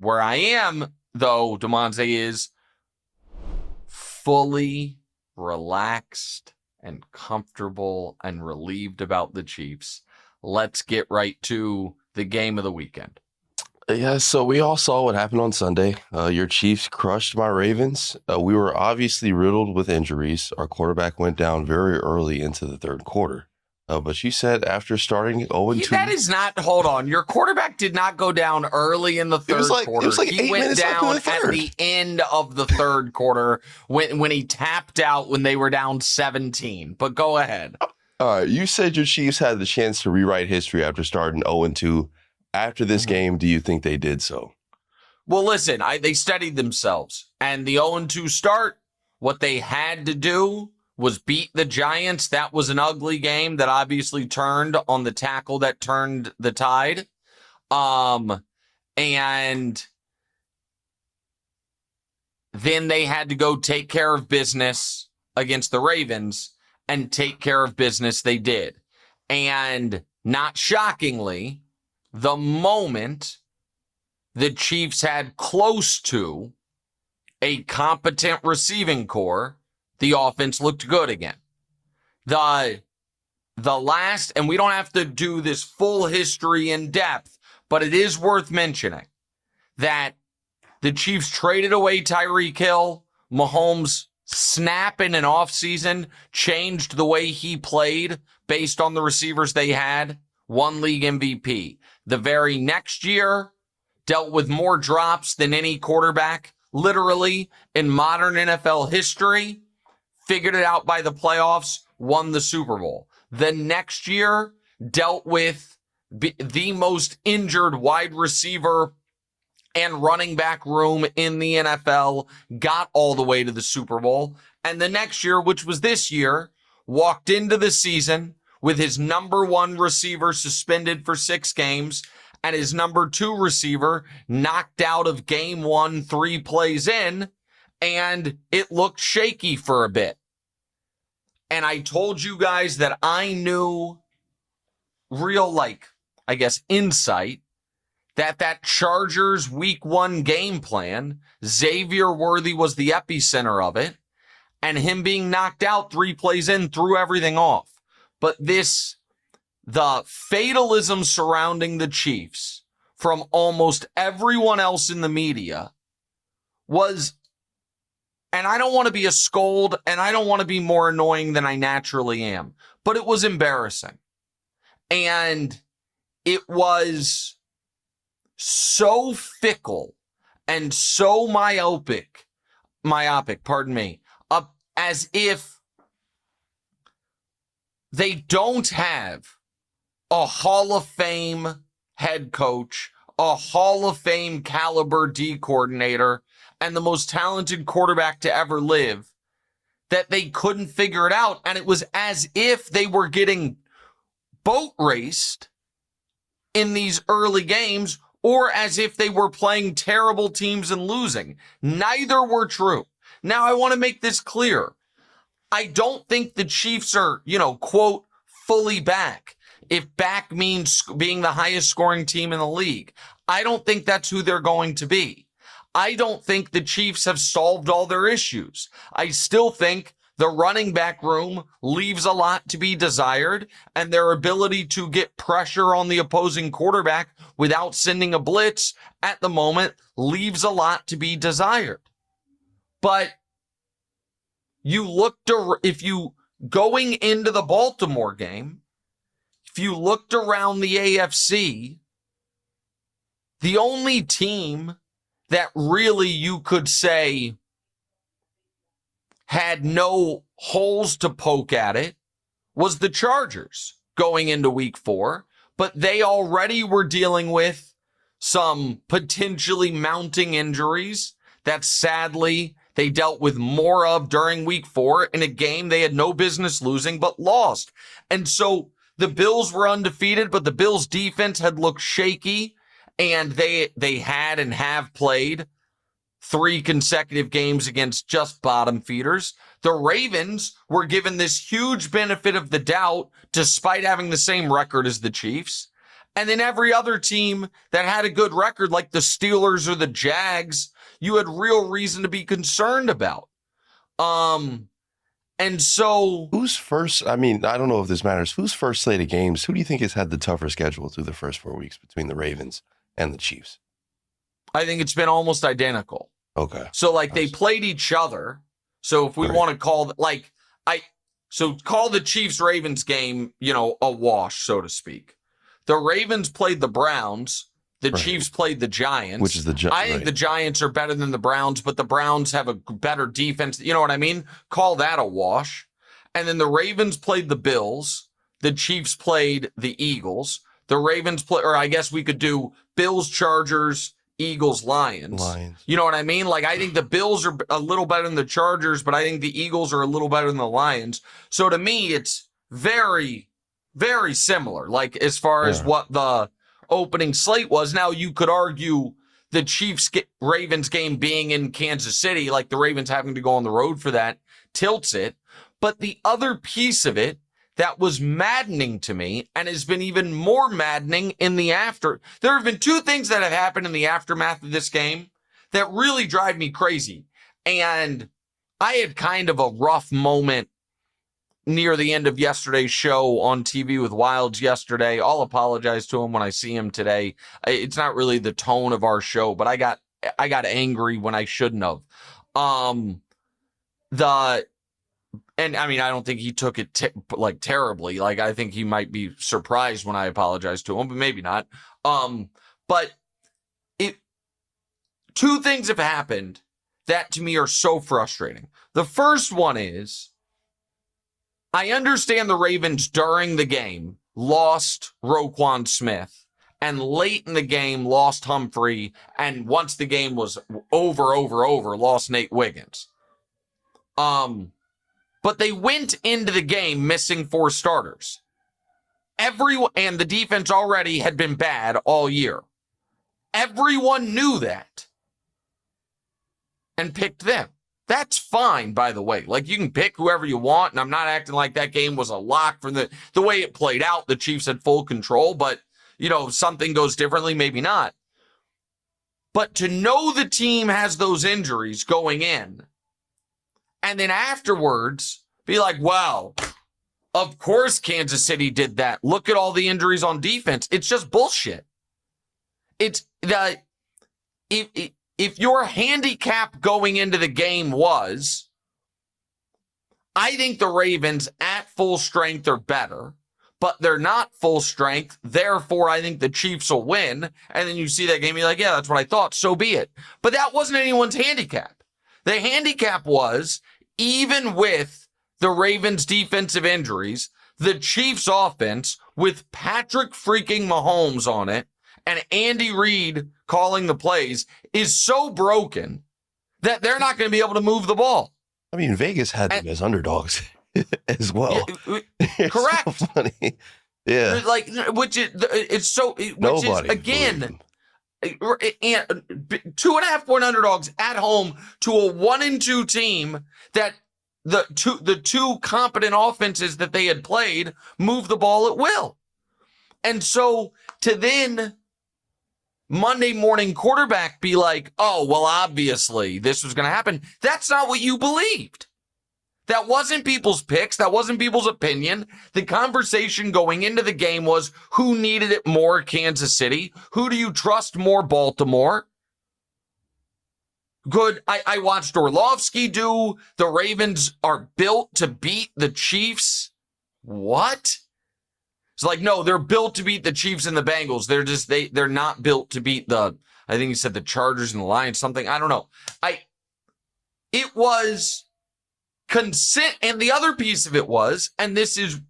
Where I am, though, Demonte, is fully relaxed and comfortable and relieved about the Chiefs. Let's get right to the game of the weekend. Yeah, so we all saw what happened on Sunday. Your Chiefs crushed my Ravens. We were obviously riddled with injuries. Our quarterback went down very early into the third quarter. But you said after starting 0-2. That is not, hold on. Your quarterback did not go down early in the third quarter. It was like he 8 went minutes left in down the third. at the end of the third quarter when he tapped out when they were down 17. But go ahead. All right, you said your Chiefs had the chance to rewrite history after starting 0-2. After this game, do you think they did so? Well, listen, they steadied themselves. And the 0-2 start, what they had to do was beat the Giants. That was an ugly game that obviously turned on the tackle that turned the tide. And then they had to go take care of business against the Ravens, and take care of business they did. And not shockingly, the moment the Chiefs had close to a competent receiving core, the offense looked good again. The last, and we don't have to do this full history in depth, but it is worth mentioning that the Chiefs traded away Tyreek Hill. Mahomes snap in an offseason changed the way he played based on the receivers they had. Won league MVP. The very next year, dealt with more drops than any quarterback, literally, in modern NFL history. Figured it out by the playoffs, won the Super Bowl. The next year, dealt with the most injured wide receiver and running back room in the NFL, got all the way to the Super Bowl. And the next year, which was this year, walked into the season with his number one receiver suspended for 6 games and his number 2 receiver knocked out of game 1 3 plays in, and it looked shaky for a bit. And I told you guys that I knew real, insight that Chargers week 1 game plan, Xavier Worthy was the epicenter of it, and him being knocked out 3 plays in threw everything off. But the fatalism surrounding the Chiefs from almost everyone else in the media was, and I don't want to be a scold, and I don't want to be more annoying than I naturally am, but it was embarrassing. And it was so fickle and so myopic, as if they don't have a Hall of Fame head coach, a Hall of Fame caliber D coordinator, and the most talented quarterback to ever live, that they couldn't figure it out. And it was as if they were getting boat raced in these early games, or as if they were playing terrible teams and losing. Neither were true. Now, I want to make this clear. I don't think the Chiefs are, quote, fully back. If back means being the highest scoring team in the league, I don't think that's who they're going to be. I don't think the Chiefs have solved all their issues. I still think the running back room leaves a lot to be desired, and their ability to get pressure on the opposing quarterback without sending a blitz at the moment leaves a lot to be desired. But if you going into the Baltimore game, if you looked around the AFC, the only team that really you could say had no holes to poke at it was the Chargers going into week 4, but they already were dealing with some potentially mounting injuries that sadly they dealt with more of during week 4 in a game they had no business losing but lost. And so the Bills were undefeated, but the Bills defense had looked shaky, and they had and have played 3 consecutive games against just bottom feeders. The Ravens were given this huge benefit of the doubt despite having the same record as the Chiefs. And then every other team that had a good record, like the Steelers or the Jags, you had real reason to be concerned about. And so who's first? I mean, I don't know if this matters. Who's first slate of games? Who do you think has had the tougher schedule through the first 4 weeks between the Ravens and the Chiefs? I think it's been almost identical. Okay. So like they played each other. So if we want to call call the Chiefs Ravens game, a wash, so to speak. The Ravens played the Browns. The Chiefs played the Giants. Which is the Giants. I think the Giants are better than the Browns, but the Browns have a better defense. You know what I mean? Call that a wash. And then the Ravens played the Bills. The Chiefs played the Eagles. The Ravens or I guess we could do Bills, Chargers, Eagles, Lions. You know what I mean? Like, I think the Bills are a little better than the Chargers, but I think the Eagles are a little better than the Lions. So to me, it's very, very similar, like as far as what the opening slate was. Now, you could argue the Chiefs-Ravens game being in Kansas City, like the Ravens having to go on the road for that, tilts it. But the other piece of it that was maddening to me and has been even more maddening in the after. There have been two things that have happened in the aftermath of this game that really drive me crazy. And I had kind of a rough moment near the end of yesterday's show on TV with Wilds yesterday. I'll apologize to him when I see him today. It's not really the tone of our show, but I got angry when I shouldn't have. And I mean, I don't think he took it terribly. Like, I think he might be surprised when I apologize to him, but maybe not. But two things have happened that to me are so frustrating. The first one is, I understand the Ravens during the game lost Roquan Smith, and late in the game lost Humphrey, and once the game was over, lost Nate Wiggins. But they went into the game missing 4 starters. And the defense already had been bad all year. Everyone knew that and picked them. That's fine, by the way. Like, you can pick whoever you want, and I'm not acting like that game was a lock from the way it played out. The Chiefs had full control, but, if something goes differently, maybe not. But to know the team has those injuries going in, and then afterwards be like, well, of course Kansas City did that. Look at all the injuries on defense. It's just bullshit. It's that if your handicap going into the game was, I think the Ravens at full strength are better, but they're not full strength. Therefore, I think the Chiefs will win. And then you see that game, you're like, yeah, that's what I thought. So be it. But that wasn't anyone's handicap. The handicap was, even with the Ravens' defensive injuries, the Chiefs' offense with Patrick freaking Mahomes on it and Andy Reid calling the plays is so broken that they're not going to be able to move the ball. I mean, Vegas had them as underdogs as well. Correct. So funny. Yeah. Like, which is again, and 2.5 point underdogs at home to a 1-2 team that the two competent offenses that they had played move the ball at will. And so to then Monday morning quarterback be like, oh, well, obviously this was going to happen. That's not what you believed. That wasn't people's picks. That wasn't people's opinion. The conversation going into the game was, who needed it more, Kansas City? Who do you trust more, Baltimore? Good. I watched Orlovsky do. The Ravens are built to beat the Chiefs. What? It's like, no, they're built to beat the Chiefs and the Bengals. They're not built to beat I think he said the Chargers and the Lions, something. I don't know. It was consent. And the other piece of it was, and this is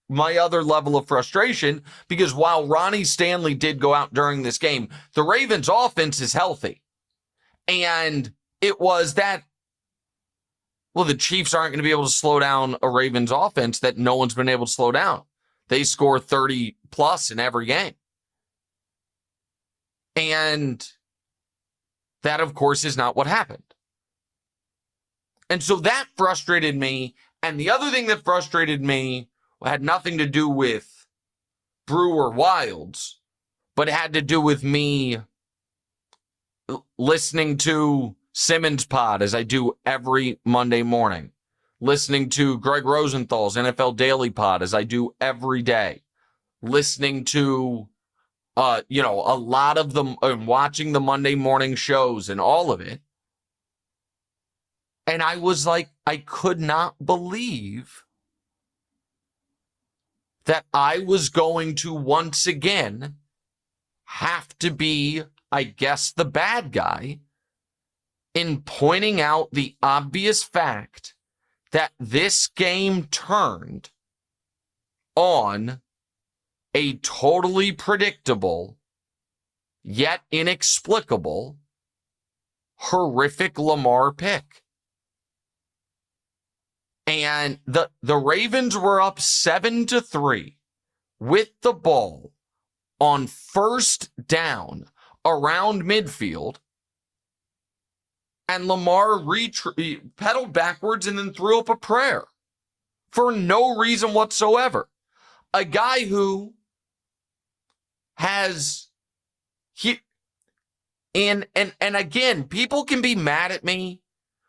my other level of frustration, because while Ronnie Stanley did go out during this game, the Ravens offense is healthy. And it was that, well, the Chiefs aren't going to be able to slow down a Ravens offense that no one's been able to slow down. They score 30 plus in every game. And that, of course, is not what happened. And so that frustrated me. And the other thing that frustrated me had nothing to do with Brew or Wilds. but it had to do with me listening to Simmons Pod as I do every Monday morning, listening to Greg Rosenthal's NFL Daily Pod as I do every day, listening to, a lot of them, watching the Monday morning shows and all of it. And I was like, I could not believe that I was going to once again have to be, I guess, the bad guy in pointing out the obvious fact that this game turned on a totally predictable, yet inexplicable, horrific Lamar pick. And the Ravens were up 7-3 with the ball on first down around midfield. And Lamar pedaled backwards and then threw up a prayer for no reason whatsoever. A guy who has, and again, people can be mad at me,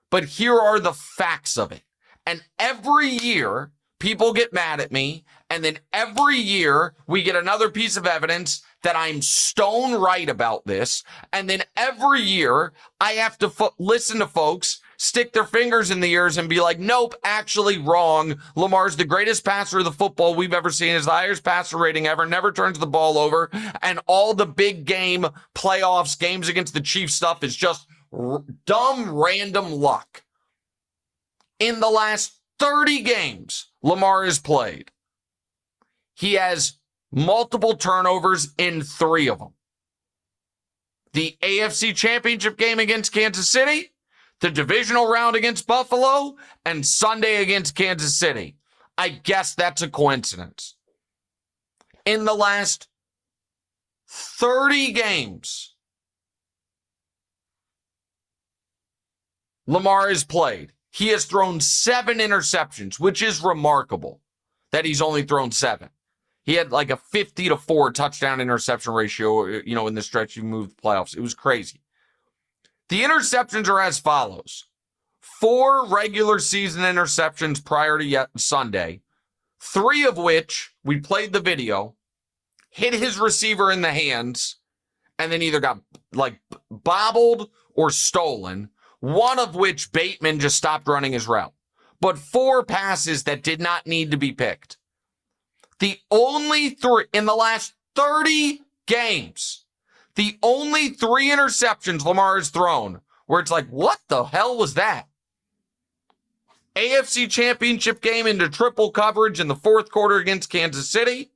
but here are the facts of it. And every year, people get mad at me, and then every year, we get another piece of evidence that I'm stone right about this, and then every year, I have to listen to folks stick their fingers in the ears and be like, nope, actually wrong. Lamar's the greatest passer of the football we've ever seen. His highest passer rating ever, never turns the ball over, and all the big game playoffs, games against the Chiefs stuff is just dumb, random luck. In the last 30 games Lamar has played, he has multiple turnovers in 3 of them. The AFC Championship game against Kansas City, the divisional round against Buffalo, and Sunday against Kansas City. I guess that's a coincidence. In the last 30 games Lamar has played, he has thrown 7 interceptions, which is remarkable that he's only thrown 7. He had like a 50-4 touchdown interception ratio, in the stretch he moved the playoffs. It was crazy. The interceptions are as follows. 4 regular season interceptions prior to Sunday, 3 of which, we played the video, hit his receiver in the hands and then either got bobbled or stolen. 1 of which Bateman just stopped running his route. But 4 passes that did not need to be picked. The only 3 in the last 30 games, the only 3 interceptions Lamar has thrown where it's like, what the hell was that? AFC Championship game into triple coverage in the 4th quarter against Kansas City.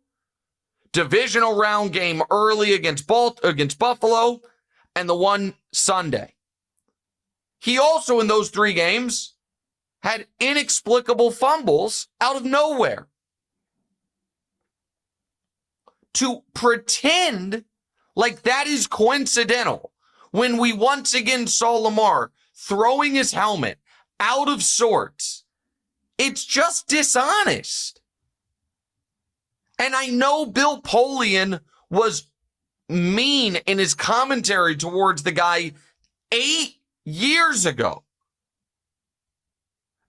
Divisional round game early against Buffalo. And the one Sunday. He also, in those 3 games, had inexplicable fumbles out of nowhere. To pretend like that is coincidental when we once again saw Lamar throwing his helmet out of sorts, it's just dishonest. And I know Bill Polian was mean in his commentary towards the guy 8 years ago.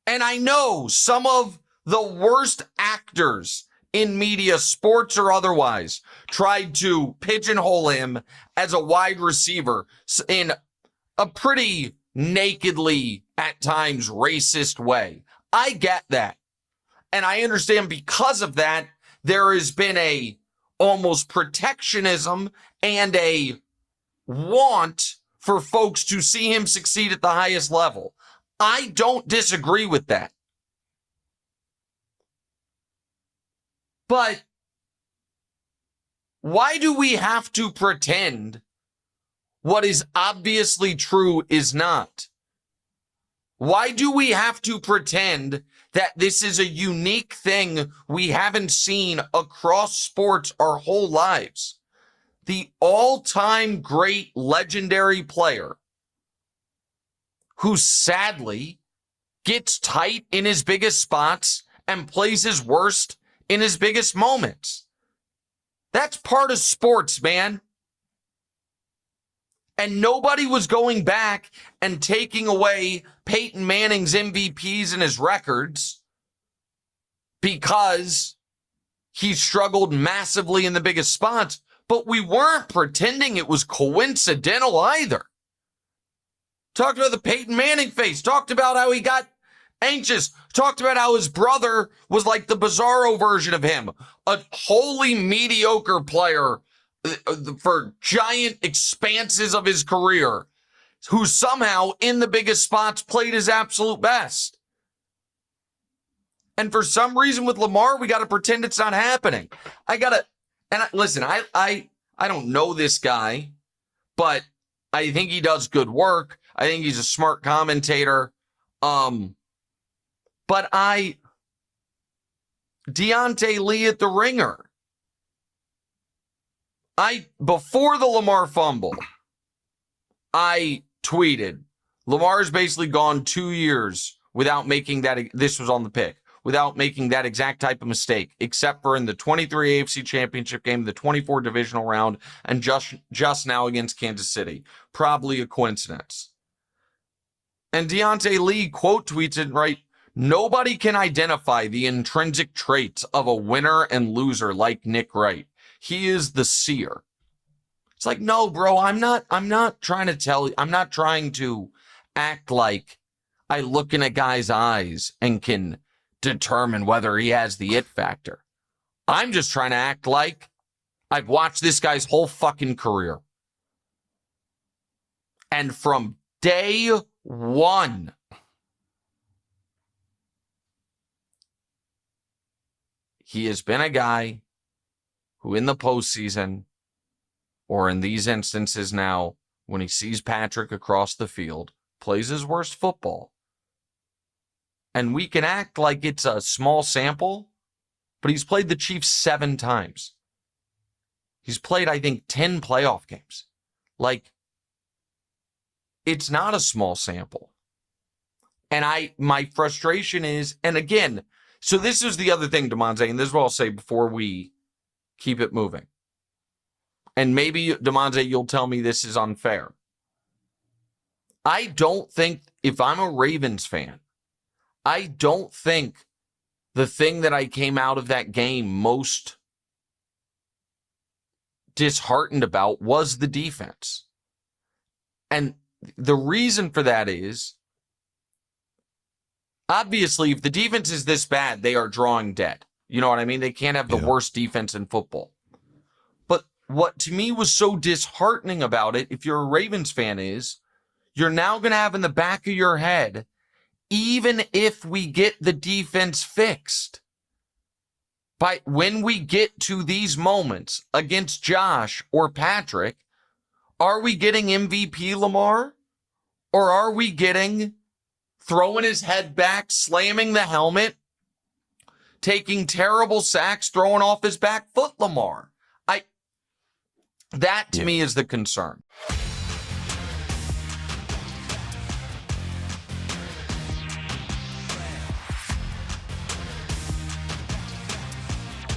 And I know some of the worst actors in media, sports or otherwise, tried to pigeonhole him as a wide receiver in a pretty nakedly, at times, racist way. I get that. And I understand because of that, there has been a almost protectionism and a want for folks to see him succeed at the highest level. I don't disagree with that. But why do we have to pretend what is obviously true is not? Why do we have to pretend that this is a unique thing we haven't seen across sports our whole lives? The all-time great legendary player who sadly gets tight in his biggest spots and plays his worst in his biggest moments. That's part of sports, man. And nobody was going back and taking away Peyton Manning's MVPs and his records because he struggled massively in the biggest spots. But we weren't pretending it was coincidental either. Talked about the Peyton Manning face. Talked about how he got anxious. Talked about how his brother was like the bizarro version of him. A wholly mediocre player for giant expanses of his career, who somehow in the biggest spots played his absolute best. And for some reason with Lamar, we got to pretend it's not happening. Listen, I don't know this guy, but I think he does good work. I think he's a smart commentator. But Deontay Lee at the Ringer. Before the Lamar fumble, I tweeted, Lamar's basically gone 2 years without making that, this was on the pick, without making that exact type of mistake, except for in the 23 AFC Championship game, the 24 divisional round, and just now against Kansas City. Probably a coincidence. And Deontay Lee quote tweets it, right? Nobody can identify the intrinsic traits of a winner and loser like Nick Wright. He is the seer. It's like, no, bro, I'm not trying to tell you, I'm not trying to act like I look in a guy's eyes and can determine whether he has the it factor. I'm just trying to act like I've watched this guy's whole fucking career. And from day one, he has been a guy who in the postseason, or in these instances now, when he sees Patrick across the field, plays his worst football. And we can act like it's a small sample, but he's played the Chiefs 7 times. He's played, I think, 10 playoff games. Like, it's not a small sample. And my frustration is, and again, so this is the other thing, Demonte, and this is what I'll say before we keep it moving. And maybe, Demonte, you'll tell me this is unfair. I don't think, if I'm a Ravens fan, I don't think the thing that I came out of that game most disheartened about was the defense. And the reason for that is, obviously, if the defense is this bad, they are drawing dead. You know what I mean? They can't have the worst defense in football. But what to me was so disheartening about it, if you're a Ravens fan, is you're now going to have in the back of your head, even if we get the defense fixed, when we get to these moments against Josh or Patrick, are we getting MVP Lamar? Or are we getting throwing his head back, slamming the helmet, taking terrible sacks, throwing off his back foot Lamar? That to me is the concern.